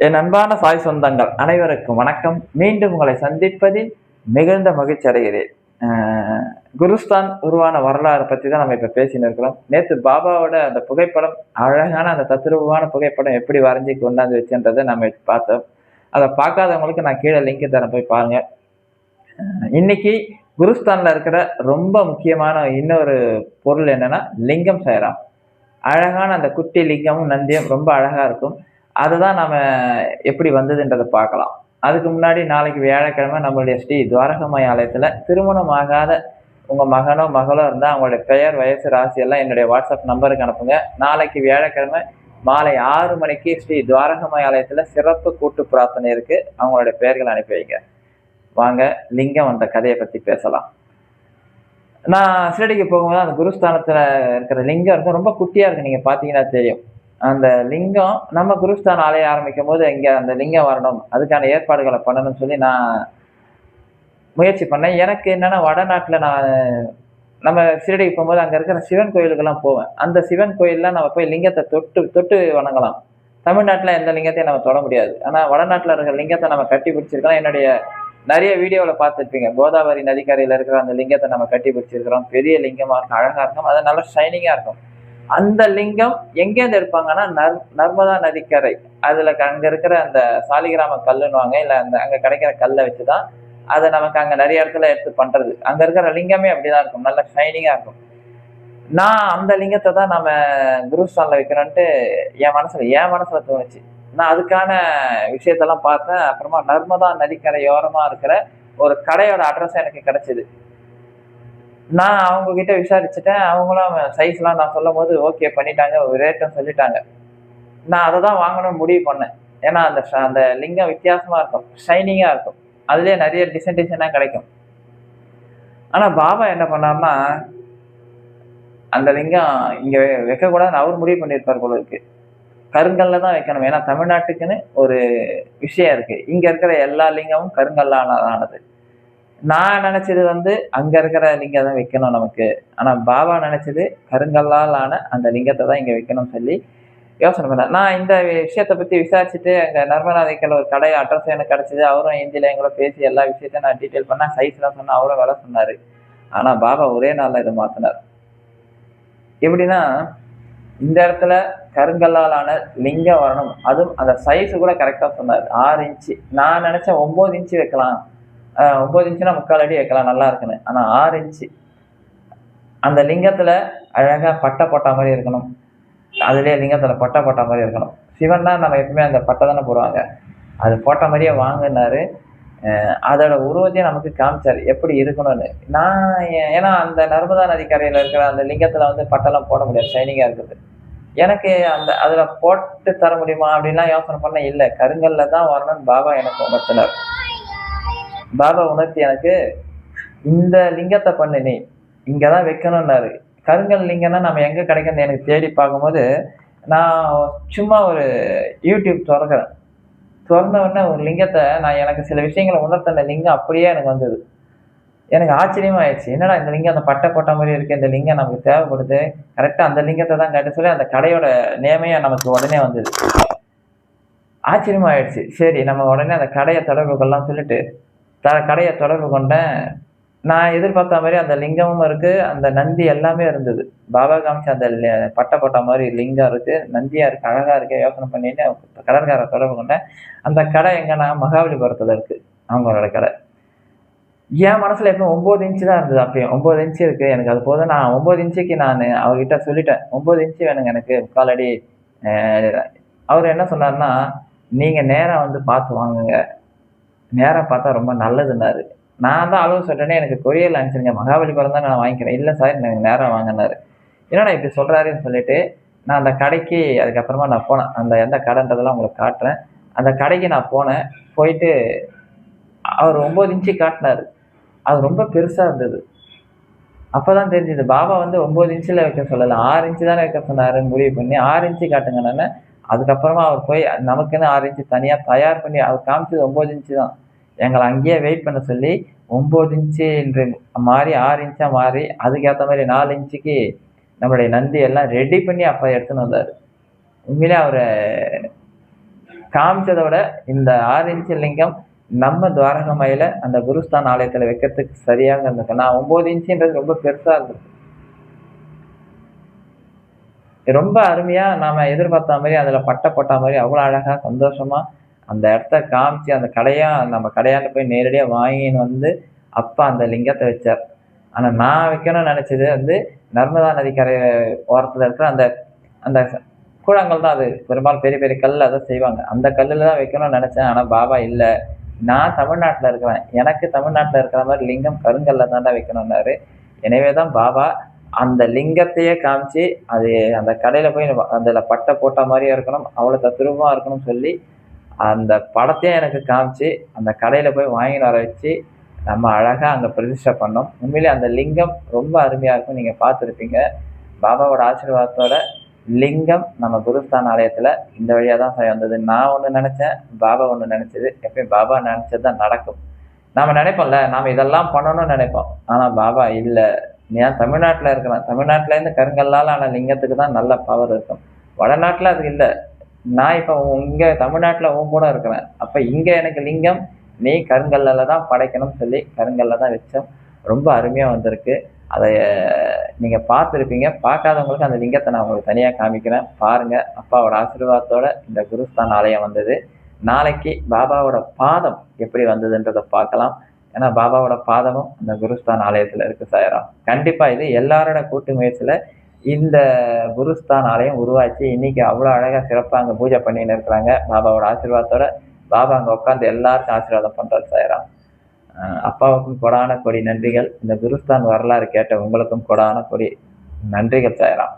என் அன்பான சாய் சொந்தங்கள் அனைவருக்கும் வணக்கம். மீண்டும் உங்களை சந்திப்பதில் மிகுந்த மகிழ்ச்சி அடைகிறேன். குருஸ்தான் உருவான வரலாறு பற்றி தான் நம்ம இப்போ பேசின்னு இருக்கிறோம். நேற்று பாபாவோட அந்த புகைப்படம், அழகான அந்த தத்ரூபமான புகைப்படம் எப்படி வரைஞ்சி கொண்டாந்து வச்சுன்றதை நம்ம பார்த்தோம். அதை பார்க்காதவங்களுக்கு நான் கீழே லிங்க் தரேன், போய் பாருங்க. இன்னைக்கு குருஸ்தான்ல இருக்கிற ரொம்ப முக்கியமான இன்னொரு பொருள் என்னன்னா லிங்கம் செய்யலாம். அழகான அந்த குட்டி லிங்கமும் நந்தியும் ரொம்ப அழகா இருக்கும். அதுதான் நாம எப்படி வந்ததுன்றதை பார்க்கலாம். அதுக்கு முன்னாடி நாளைக்கு வியாழக்கிழமை நம்மளுடைய ஸ்ரீ துவாரகமாய் ஆலயத்துல திருமணம் ஆகாத உங்க மகனோ மகளோ இருந்தா அவங்களுடைய பெயர், வயசு, ராசி எல்லாம் என்னுடைய வாட்ஸ்அப் நம்பருக்கு அனுப்புங்க. நாளைக்கு வியாழக்கிழமை மாலை 6 மணிக்கு ஸ்ரீ துவாரகமாய் ஆலயத்துல சிறப்பு கூட்டு பிரார்த்தனை இருக்கு. அவங்களுடைய பெயர்கள் அனுப்பி வைங்க. வாங்க லிங்கம் அந்த கதையை பத்தி பேசலாம். நான் ஷிரடிக்கு போகும்போது அந்த குருஸ்தானத்துல இருக்கிற லிங்கம் இருக்கும். ரொம்ப குட்டியா இருக்கு, நீங்க பாத்தீங்கன்னா தெரியும். அந்த லிங்கம் நம்ம குருஸ்தான் ஆலயம் ஆரம்பிக்கும் போது இங்க அந்த லிங்கம் வரணும், அதுக்கான ஏற்பாடுகளை பண்ணணும்னு சொல்லி நான் முயற்சி பண்ணேன். எனக்கு என்னன்னா வடநாட்டுல நான் நம்ம ஷிரடிக்கு போகும்போது அங்க இருக்கிற சிவன் கோயிலுக்கெல்லாம் போவேன். அந்த சிவன் கோயில்லாம் நம்ம போய் லிங்கத்தை தொட்டு தொட்டு வணங்கலாம். தமிழ்நாட்டுல எந்த லிங்கத்தையும் நம்ம தொட முடியாது. ஆனா வடநாட்டுல இருக்கிற லிங்கத்தை நம்ம கட்டி பிடிச்சிருக்கலாம். என்னுடைய நிறைய வீடியோல பார்த்துருப்பீங்க. கோதாவரி நதிக்கரையில இருக்கிற அந்த லிங்கத்தை நம்ம கட்டி பிடிச்சிருக்கிறோம். பெரிய லிங்கமா இருக்கும், அழகா இருக்கும், அது நல்லா ஷைனிங்கா இருக்கும். அந்த லிங்கம் எங்கேருந்து எடுப்பாங்கன்னா நர்மதா நதிக்கரை, அதுல அங்க இருக்கிற அந்த சாலிகிராம கல்லுன்னுவாங்க, இல்ல அந்த அங்க கிடைக்கிற கல்லை வச்சுதான் அதை நமக்கு அங்க நிறைய இடத்துல எடுத்து பண்றது. அங்க இருக்கிற லிங்கமே அப்படிதான் இருக்கும், நல்ல ஷைனிங்கா இருக்கும். நான் அந்த லிங்கத்தை தான் நம்ம குருஸ்தான்ல வைக்கணும்ட்டு என் மனசுல தோணுச்சு. நான் அதுக்கான விஷயத்தெல்லாம் பார்த்தேன். அப்புறமா நர்மதா நதிக்கரையோரமா இருக்கிற ஒரு கடையோட அட்ரஸ் எனக்கு கிடைச்சது. நான் அவங்க கிட்ட விசாரிச்சுட்டேன். அவங்களும் சைஸ்லாம் நான் சொல்லும் போது ஓகே பண்ணிட்டாங்க, ரேட்டும் சொல்லிட்டாங்க. நான் அதை தான் வாங்கணும்னு முடிவு பண்ணேன். ஏன்னா அந்த லிங்கம் வித்தியாசமா இருக்கும், ஷைனிங்கா இருக்கும், அதுலயே நிறைய டிசைனா கிடைக்கும். ஆனா பாபா என்ன பண்ணாருன்னா, அந்த லிங்கம் இங்க வைக்கக்கூடாதுன்னு அவர் முடிவு பண்ணியிருப்பார் போல இருக்கு. கருங்கல்ல தான் வைக்கணும். ஏன்னா தமிழ்நாட்டுக்குன்னு ஒரு விஷயம் இருக்கு. இங்க இருக்கிற எல்லா லிங்கமும் கருங்கல்லால ஆனது. நான் நினைச்சது அங்க இருக்கிற லிங்கம் தான் வைக்கணும் நமக்கு. ஆனா பாபா நினைச்சது கருங்கல்லால் ஆன அந்த லிங்கத்தை தான் இங்க வைக்கணும்னு சொல்லி யோசனை பண்ணேன். நான் இந்த விஷயத்தை பத்தி விசாரிச்சுட்டு அங்க நர்மதா நதிக்கரையில ஒரு கடை அட்ரஸ் எனக்கு கிடைச்சது. அவரும் ஹிந்தில எங்களோட பேசி எல்லா விஷயத்தையும் நான் டீட்டெயில் பண்ணேன். சைஸ்லாம் சொன்னா அவரும் விலை சொன்னாரு. ஆனா பாபா ஒரே நாள்ல இதை மாத்தினார். எப்படின்னா, இந்த இடத்துல கருங்கல்லால் ஆன லிங்கம் வரணும், அதுவும் அந்த சைஸ் கூட கரெக்டா சொன்னார். 6 இன்ச்சு. நான் நினைச்சேன் 9 இன்ச்சு வைக்கலாம். 9 இன்ச்சுனா 3/4 அடி வைக்கலாம், நல்லா இருக்குன்னு. ஆனா 6 இன்ச்சு. அந்த லிங்கத்துல அழகா பட்டை போட்ட மாதிரி இருக்கணும். அதுலயே லிங்கத்துல பட்டை போட்ட மாதிரி இருக்கணும். சிவன்னா நம்ம எப்பவுமே அந்த பட்டை தானே போடுவாங்க, அது போட்ட மாதிரியே வாங்கினாரு. அதோட உருவத்தையும் நமக்கு காமிச்சாரு எப்படி இருக்கணும்னு. நான் ஏன்னா அந்த நர்மதா நதிக்கரையில இருக்கிற அந்த லிங்கத்துல பட்டெல்லாம் போட முடியாது, ஷைனிங்கா இருக்குது. எனக்கு அதுல போட்டு தர முடியுமா அப்படின்லாம் யோசனை பண்ண. இல்ல, கருங்கல்ல தான் வரணும்னு பாபா எனக்கு உணர்த்தினார். பாபா உணர்த்தி எனக்கு இந்த லிங்கத்தை பண்ணு, நீ இங்கதான் வைக்கணும்னாரு. கருங்கல் லிங்கம்னா நம்ம எங்க கிடைக்கும்னு எனக்கு தேடி பார்க்கும்போது, நான் சும்மா ஒரு யூடியூப் திறக்கிறேன். திறந்த உடனே ஒரு லிங்கத்தை நான் எனக்கு சில விஷயங்களை உணர்த்தின லிங்கம் அப்படியே எனக்கு வந்தது. எனக்கு ஆச்சரியமா ஆயிடுச்சு. என்னடா இந்த லிங்கம் அந்த பட்டை போட்ட மாதிரி இருக்கு, இந்த லிங்கம் நமக்கு தேவைப்படுது, கரெக்டா அந்த லிங்கத்தை தான் காட்ட சொல்லி அந்த கடையோட நேமையா நமக்கு உடனே வந்தது. ஆச்சரியமா ஆயிடுச்சு. சரி, நம்ம உடனே அந்த கடையை தொடர்பு கொள்ளலாம் சொல்லிட்டு கடையை தொடர்பு கொண்டேன். நான் எதிர்பார்த்த மாதிரி அந்த லிங்கமும் இருக்கு, அந்த நந்தி எல்லாமே இருந்தது. பாபா காமிச்ச அந்த பட்டை போட்ட மாதிரி லிங்கம் இருக்கு, நந்தியா இருக்கு, அழகா இருக்கு. யோசனை பண்ணிட்டு கடற்காரை தொடர்பு கொண்டேன். அந்த கடை எங்கன்னா மகாபலிபுரத்துல இருக்கு, அவங்களோட கடை. என் மனசுல எப்பவும் 9 இன்ச்சு தான் இருந்தது. அப்பயும் 9 இன்ச்சு இருக்கு, எனக்கு அது போதும். நான் 9 இன்ச்சுக்கு நான் அவர்கிட்ட சொல்லிட்டேன், 9 இன்ச்சு வேணுங்க எனக்கு, 3/4 அடி. அவர் என்ன சொன்னாருன்னா, நீங்க நேரா பார்த்து வாங்குங்க, நேரா பார்த்தா ரொம்ப நல்லதுன்னாரு. நான் தான் அளவு சொல்றேனே, எனக்கு கொரியர்ல அனுப்பிச்சிருங்க, மகாபலிபுரம் தான் நான் வாங்கிக்கிறேன். இல்ல சார், எனக்கு நேரா வாங்கினாரு. என்னடா இப்படி சொல்றாருன்னு சொல்லிட்டு நான் அந்த கடைக்கு அதுக்கப்புறமா நான் போனேன். அந்த எந்த கடைன்றதெல்லாம் உங்களுக்கு காட்டுறேன். அந்த கடைக்கு நான் போனேன். போயிட்டு அவர் 9 இன்ச்சு காட்டினாரு. அது ரொம்ப பெருசா இருந்தது. அப்பதான் தெரிஞ்சது பாபா 9 இன்ச்சுல வைக்க சொல்லல, 6 இன்ச்சு தானே வைக்க சொன்னாருன்னு முடிவு பண்ணி 6 இன்ச்சு காட்டுங்க நானு. அதுக்கப்புறமா அவர் போய் நமக்குன்னு 6 இன்ச்சு தனியா தயார் பண்ணி அவர் காமிச்சது 9 இன்ச்சு தான். எங்களை அங்கேயே வெயிட் பண்ண சொல்லி 9 இன்ச்சு என்று மாறி 6 இன்ச்சா மாறி அதுக்கேற்ற மாதிரி 4 இன்ச்சுக்கு நம்மளுடைய நந்தி எல்லாம் ரெடி பண்ணி அப்ப எடுத்துன்னு வந்தாரு. உண்மையிலே அவரை காமிச்சதோட இந்த 6 இன்ச்சு லிங்கம் நம்ம துவாரகமாயில அந்த குருஸ்தான் ஆலயத்துல வைக்கிறதுக்கு சரியாக இருந்திருக்கு. நான் 9 இன்ச்சுன்றது ரொம்ப பெருசா இருந்தது. ரொம்ப அருமையா நாம எதிர்பார்த்த மாதிரி அதுல பட்டை போட்ட மாதிரி அவ்வளோ அழகா சந்தோஷமா அந்த இடத்த காமிச்சு அந்த கடையா நம்ம கடையாண்ட போய் நேரடியா வாங்கின்னு வந்து அப்பா அந்த லிங்கத்தை வச்சார். ஆனா நான் வைக்கணும்னு நினைச்சது வந்து நர்மதா நதிக்கரை ஓரத்துல இருக்கிற அந்த அந்த கூழாங்கல் தான். அது பெரும்பாலும் பெரிய பெரிய கல்லுல அதை செய்வாங்க. அந்த கல்லுல தான் வைக்கணும்னு நினைச்சேன். ஆனா பாபா இல்ல. நான் தமிழ்நாட்டுல இருக்கிறேன். எனக்கு தமிழ்நாட்டுல இருக்கிற மாதிரி லிங்கம் கருங்கல்ல தான்டா வைக்கணும்னாரு. எனவே தான் பாபா அந்த லிங்கத்தையே காமிச்சு அது அந்த கடையில போய் அதுல பட்டை போட்ட மாதிரியே இருக்கணும், அவ்வளவு தத்ரூபமா இருக்கணும்னு சொல்லி அந்த படத்தையே எனக்கு காமிச்சு அந்த கடையில போய் வாங்கிட்டு வர வச்சு நம்ம அழகா அங்க பிரதிஷ்டை பண்ணோம். உண்மையிலே அந்த லிங்கம் ரொம்ப அருமையா இருக்கும். நீங்க பார்த்துருப்பீங்க. பாபாவோட ஆசீர்வாதத்தோட லிங்கம் நம்ம குருஸ்தான் ஆலயத்துல இந்த வழியா தான் வந்தது. நான் ஒண்ணு நினைச்சேன், பாபா ஒண்ணு நினைச்சது. எப்பயும் பாபா நினைச்சது தான் நடக்கும். நாம நினைப்போம்ல, நாம இதெல்லாம் பண்ணணும்னு நினைப்போம். ஆனா பாபா இல்ல. ஏன் தமிழ்நாட்டுல இருக்கிறேன். தமிழ்நாட்டுல இருந்து கருங்கல்லால ஆன லிங்கத்துக்கு தான் நல்ல பவர் இருக்கும். வடநாட்டுல அது இல்ல. நான் இப்ப இங்க தமிழ்நாட்டுல உன் கூட இருக்கிறேன். அப்ப இங்க எனக்கு லிங்கம் நீ கருங்கல்ல தான் படைக்கணும்னு சொல்லி கருங்கல்ல தான் வச்சோம். ரொம்ப அருமையா வந்திருக்கு. அதை நீங்க பார்த்துருப்பீங்க. பார்க்காதவங்களுக்கு அந்த லிங்கத்தை நான் உங்களுக்கு தனியா காமிக்கிறேன். பாருங்க. அப்பாவோட ஆசீர்வாதத்தோட இந்த குருஸ்தான் ஆலயம் வந்தது. நாளைக்கு பாபாவோட பாதம் எப்படி வந்ததுன்றதை பார்க்கலாம். ஏன்னா பாபாவோட பாதமும் அந்த குருஸ்தான் ஆலயத்துல இருக்கு சாய்ராம். கண்டிப்பா இது எல்லாரோட கூட்டு முயற்சியில இந்த குருஸ்தான் ஆலயம் உருவாச்சு. இன்னைக்கு அவ்வளவு அழகா சிறப்பா அங்க பூஜை பண்ணின்னு இருக்கிறாங்க. பாபாவோட ஆசீர்வாதத்தோட பாபா அங்க உட்கார்ந்து எல்லாருக்கும் ஆசீர்வாதம் பண்றாரு சாய்ராம். அப்பாவுக்கும் கொடான கொடி நன்றிகள். இந்த குருஸ்தான் வரலாறு கேட்ட உங்களுக்கும் கொடான கொடி நன்றிகள் சாய்ராம்.